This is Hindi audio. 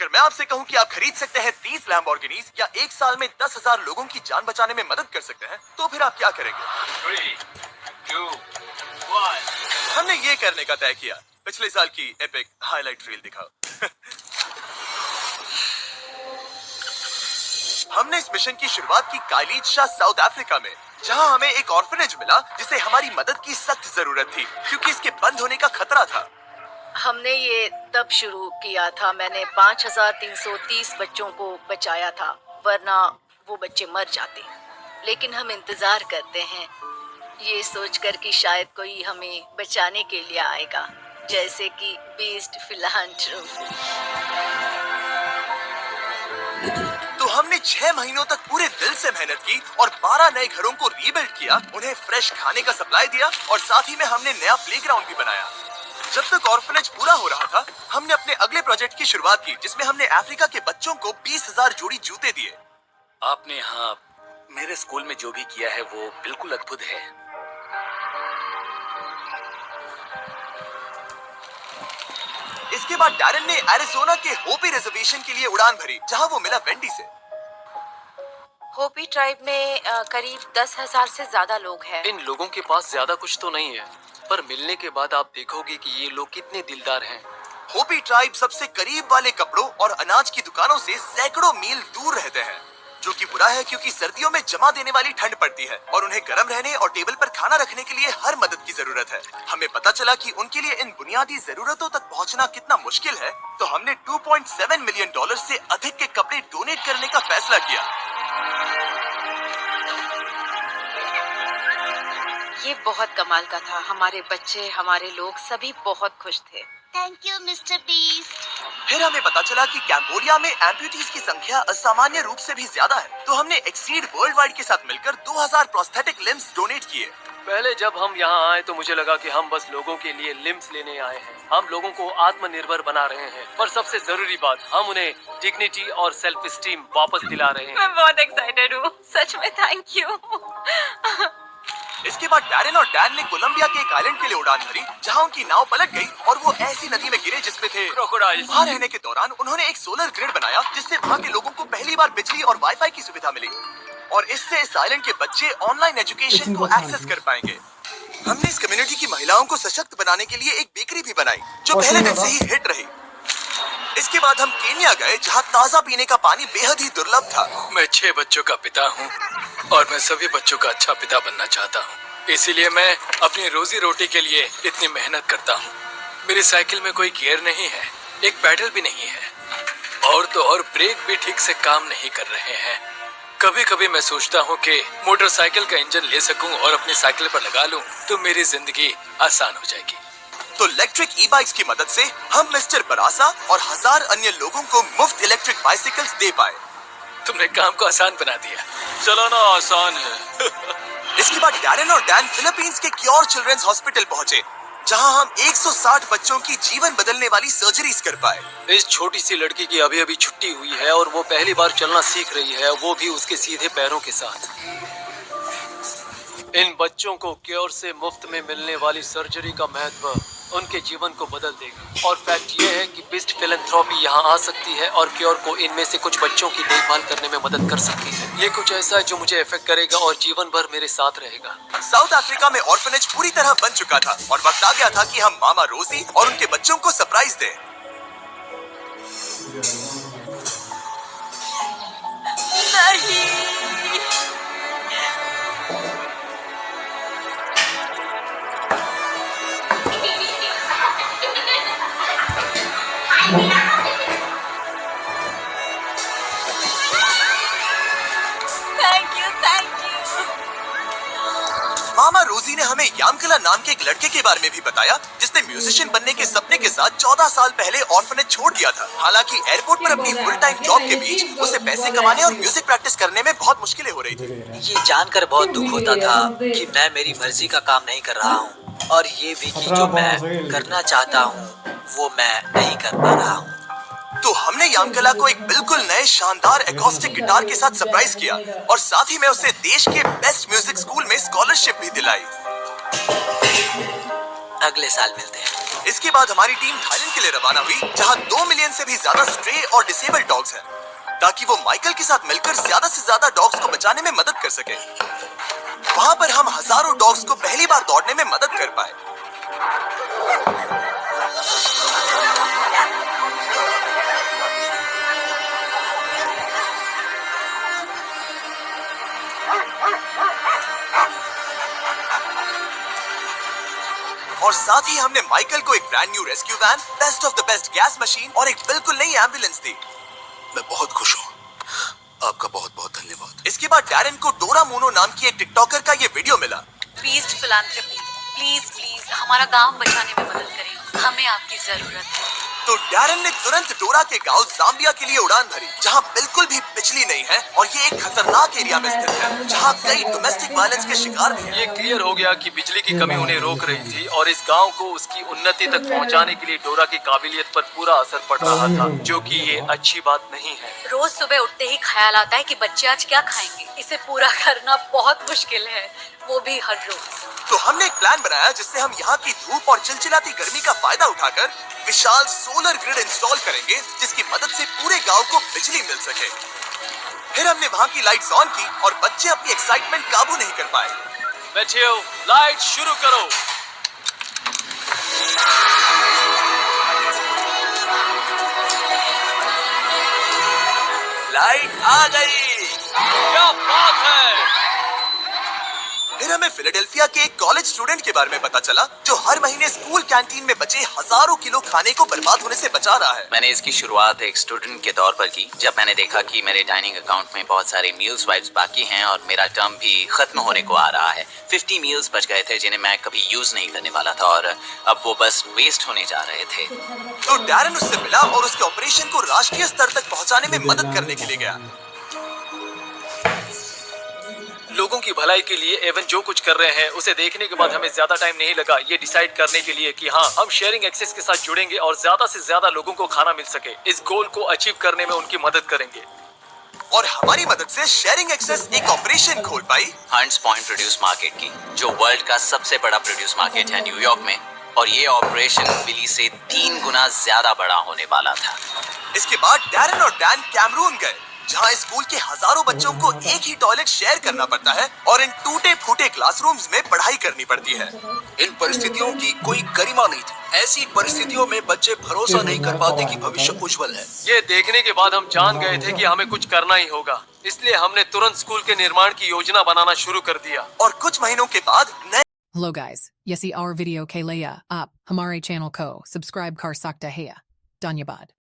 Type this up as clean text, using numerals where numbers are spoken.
अगर मैं आपसे कहूं कि आप खरीद सकते हैं 30 लैम्बोर्गिनीज या एक साल में 10,000 लोगों की जान बचाने में मदद कर सकते हैं, तो फिर आप क्या करेंगे? 3, 2, 1। हमने ये करने का तय किया। पिछले साल की एपिक हाईलाइट रील दिखाओ। हमने इस मिशन की शुरुआत की काइलीचा, साउथ अफ्रीका में, जहां हमें एक ऑर्फनेज मिला जिसे हमारी मदद की सख्त जरूरत थी क्योंकि इसके बंद होने का खतरा था। हमने ये तब शुरू किया था, मैंने 5,330 बच्चों को बचाया था, वरना वो बच्चे मर जाते। लेकिन हम इंतजार करते हैं, ये सोचकर कि शायद कोई हमें बचाने के लिए आएगा, जैसे कि बीस्ट फिलांथ्रोपी। तो हमने 6 महीनों तक पूरे दिल से मेहनत की और 12 नए घरों को रीबिल्ड किया, उन्हें फ्रेश खाने का सप्लाई दिया और साथ ही में हमने नया प्लेग्राउंड भी बनाया। जब तक ऑर्फनेज पूरा हो रहा था, हमने अपने अगले प्रोजेक्ट की शुरुआत की, जिसमें हमने अफ्रीका के बच्चों को 20,000 जोड़ी जूते दिए। आपने यहाँ मेरे स्कूल में जो भी किया है वो बिल्कुल अद्भुत है। इसके बाद डैरन ने एरिज़ोना के होपी रिजर्वेशन के लिए उड़ान भरी, जहां वो मिला वेंडी से। होपी ट्राइब में करीब 10,000 से ज्यादा लोग हैं। इन लोगों के पास ज्यादा कुछ तो नहीं है, पर मिलने के बाद आप देखोगे कि ये लोग कितने दिलदार हैं। होपी ट्राइब सबसे करीब वाले कपड़ों और अनाज की दुकानों से सैकड़ों मील दूर रहते हैं, जो कि बुरा है क्योंकि सर्दियों में जमा देने वाली ठंड पड़ती है और उन्हें गर्म रहने और टेबल पर खाना रखने के लिए हर मदद की जरूरत है। हमें पता चला कि उनके लिए इन बुनियादी जरूरतों तक पहुंचना कितना मुश्किल है, तो हमने $2.7 मिलियन से अधिक के कपड़े डोनेट करने का फैसला किया। ये बहुत कमाल का था। हमारे बच्चे, हमारे लोग सभी बहुत खुश थे। Thank you mister beast. फिर हमें पता चला कि कैम्बोडिया में एम्पुटीज की संख्या असामान्य रूप से भी ज्यादा है, तो हमने एक्सीड वर्ल्ड वाइड के साथ मिलकर 2000 प्रोस्थेटिक लिम्स डोनेट किए। पहले जब हम यहाँ आए तो मुझे लगा कि हम बस लोगों के लिए लिम्स लेने आए हैं, हम लोगों को आत्मनिर्भर बना रहे हैं, पर सबसे जरूरी बात, हम उन्हें डिग्निटी और सेल्फ स्टीम वापस दिला रहे हैं। मैं बहुत एक्साइटेड हूँ, सच में थैंक यू। इसके बाद डैरेन और डैन ने कोलंबिया के एक आइलैंड के लिए उड़ान भरी, जहां उनकी नाव पलट गई और वो ऐसी नदी में गिरे जिसमें थे क्रोकोडाइल्स। वहां रहने के दौरान उन्होंने एक सोलर ग्रिड बनाया, जिससे वहां के लोगों को पहली बार बिजली और वाईफाई की सुविधा मिली और इससे इस आइलैंड के बच्चे ऑनलाइन एजुकेशन को एक्सेस कर पाएंगे। हमने इस कम्युनिटी की महिलाओं को सशक्त बनाने के लिए एक बेकरी भी बनाई, जो पहले दिन से ही हिट रही। इसके बाद हम केन्या गए, जहाँ ताज़ा पीने का पानी बेहद ही दुर्लभ था। मैं 6 बच्चों का पिता हूँ और मैं सभी बच्चों का अच्छा पिता बनना चाहता हूँ, इसीलिए मैं अपनी रोजी रोटी के लिए इतनी मेहनत करता हूँ। मेरी साइकिल में कोई गियर नहीं है, एक पैडल भी नहीं है और तो और ब्रेक भी ठीक से काम नहीं कर रहे हैं। कभी कभी मैं सोचता हूँ कि मोटरसाइकिल का इंजन ले सकूं और अपनी साइकिल पर लगा लूं तो मेरी जिंदगी आसान हो जाएगी। तो इलेक्ट्रिक ई बाइक्स की मदद से हम मिस्टर बरासा और 1000 अन्य लोगों को मुफ्त इलेक्ट्रिक बाइसिकल्स दे पाए। तुमने काम को आसान बना दिया। चलाना आसान है। इसके बाद डैरेन और डैन फिलीपींस के क्योर चिल्ड्रंस हॉस्पिटल पहुंचे, जहां हम 160 बच्चों की जीवन बदलने वाली सर्जरीज कर पाए। इस छोटी सी लड़की की अभी अभी छुट्टी हुई है और वो पहली बार चलना सीख रही है, वो भी उसके सीधे पैरों के साथ। इन बच्चों को क्योर से मुफ्त में मिलने वाली सर्जरी का महत्व उनके जीवन को बदल देगा। और फैक्ट ये है कि बिस्ट फिलैंथ्रोपी यहाँ आ सकती है और क्योर को इनमें से कुछ बच्चों की देखभाल करने में मदद कर सकती है। ये कुछ ऐसा है जो मुझे इफेक्ट करेगा और जीवन भर मेरे साथ रहेगा। साउथ अफ्रीका में ऑर्फनेज पूरी तरह बन चुका था और वक्त आ गया था कि हम मामा रोजी और उनके बच्चों को सरप्राइज दें। Thank you. मामा रोजी ने हमें यामकला नाम के एक लड़के के बारे में भी बताया, जिसने म्यूजिशियन बनने के सपने के साथ 14 साल पहले ऑर्फनेज छोड़ दिया था। हालांकि एयरपोर्ट पर अपनी फुल टाइम जॉब के बीच उसे पैसे कमाने और म्यूजिक प्रैक्टिस करने में बहुत मुश्किलें हो रही थी। ये जानकर बहुत दुख होता था कि मैं मेरी मर्जी का काम नहीं कर रहा हूँ और ये भी कि जो मैं करना चाहता हूँ वो मैं नहीं कर पा रहा हूँ। तो हमने यामकला को एक बिल्कुल नए शानदार एकॉस्टिक गिटार के साथ सरप्राइज किया और साथ ही में उसे देश के बेस्ट म्यूजिक स्कूल में स्कॉलरशिप भी दिलाई। अगले साल मिलते हैं। इसके बाद हमारी टीम थाईलैंड के लिए रवाना हुई, जहां 2 मिलियन से भी ज्यादा स्ट्रे और डिसेबल्ड डॉग्स हैं, ताकि वो माइकल के साथ मिलकर ज्यादा से ज्यादा डॉग्स को बचाने में मदद कर सके। वहां पर हम हजारों डॉग्स को पहली बार दौड़ने में मदद कर पाए। और साथ ही हमने माइकल को एक brand new rescue van, best of the best gas machine और एक बिल्कुल नई एम्बुलेंस दी। मैं बहुत खुश हूँ, आपका बहुत बहुत धन्यवाद। इसके बाद डैरन को डोरा मोनो नाम की एक टिकटॉकर का ये वीडियो मिला। बीस्ट फिलैंथ्रोपी, प्लीज प्लीज हमारा गांव बचाने में मदद करें, हमें आपकी जरूरत है। तो डैरन ने तुरंत डोरा के गांव जाम्बिया के लिए उड़ान भरी, जहां बिल्कुल भी बिजली नहीं है और ये एक खतरनाक एरिया में स्थित है, जहां कई डोमेस्टिक वायलेंस के शिकार भी हैं। ये क्लियर हो गया कि बिजली की कमी उन्हें रोक रही थी और इस गांव को उसकी उन्नति तक पहुंचाने के लिए डोरा की काबिलियत पर पूरा असर पड़ रहा था, जो कि ये अच्छी बात नहीं है। रोज सुबह उठते ही ख्याल आता है कि बच्चे आज क्या खाएंगे। इसे पूरा करना बहुत मुश्किल है, वो भी हर रोज। तो हमने एक प्लान बनाया जिससे हम यहाँ की धूप और चिलचिलाती गर्मी का फायदा उठाकर विशाल सोलर ग्रिड इंस्टॉल करेंगे, जिसकी मदद से पूरे गांव को बिजली मिल सके। फिर हमने वहाँ की लाइट्स ऑन की और बच्चे अपनी एक्साइटमेंट काबू नहीं कर पाए। बच्चों, लाइट शुरू करो। लाइट आ गई, क्या बात है। फिर हमें फिलाडेल्फिया के एक कॉलेज स्टूडेंट के बारे में पता चला, जो हर महीने स्कूल कैंटीन में बचे हजारों किलो खाने को बर्बाद होने से बचा रहा है। मैंने इसकी शुरुआत एक स्टूडेंट के तौर पर की, जब मैंने देखा कि मेरे डाइनिंग अकाउंट में बहुत सारे मील्स वाइप्स बाकी हैं और मेरा टर्म भी खत्म होने को आ रहा है। 50 मील्स बच गए थे जिन्हें मैं कभी यूज नहीं करने वाला था और अब वो बस वेस्ट होने जा रहे थे। तो डैरन उससे मिला और उसके ऑपरेशन को राष्ट्रीय स्तर तक पहुंचाने में मदद करने के लिए गया। लोगों की भलाई के लिए एवन जो कुछ कर रहे हैं उसे देखने के बाद हमें ज्यादा टाइम नहीं लगा ये डिसाइड करने के लिए कि हाँ, हम शेयरिंग एक्सेस के साथ जुड़ेंगे और ज्यादा से ज्यादा लोगों को खाना मिल सके। इस गोल को अचीव करने में उनकी मदद करेंगे। और हमारी मदद से शेयरिंग एक्सेस एक ऑपरेशन खोल पाई हंट्स पॉइंट प्रोड्यूस मार्केट की, जो वर्ल्ड का सबसे बड़ा प्रोड्यूस मार्केट है न्यूयॉर्क में, और ये ऑपरेशन विली से 3 गुना ज्यादा बड़ा होने वाला था। इसके बाद डैरन और डैन कैमरून गए, जहां स्कूल के हजारों बच्चों को एक ही टॉयलेट शेयर करना पड़ता है और इन टूटे फूटे क्लासरूम्स में पढ़ाई करनी पड़ती है। इन परिस्थितियों की कोई गरिमा नहीं थी। ऐसी परिस्थितियों में बच्चे भरोसा नहीं कर पाते कि भविष्य उज्जवल है। ये देखने के बाद हम जान गए थे कि हमें कुछ करना ही होगा, इसलिए हमने तुरंत स्कूल के निर्माण की योजना बनाना शुरू कर दिया। और कुछ महीनों के बाद नए Hello guys, yesi our video Kalea up, Hamare channel ko, subscribe kar sakta hea. Danyabad.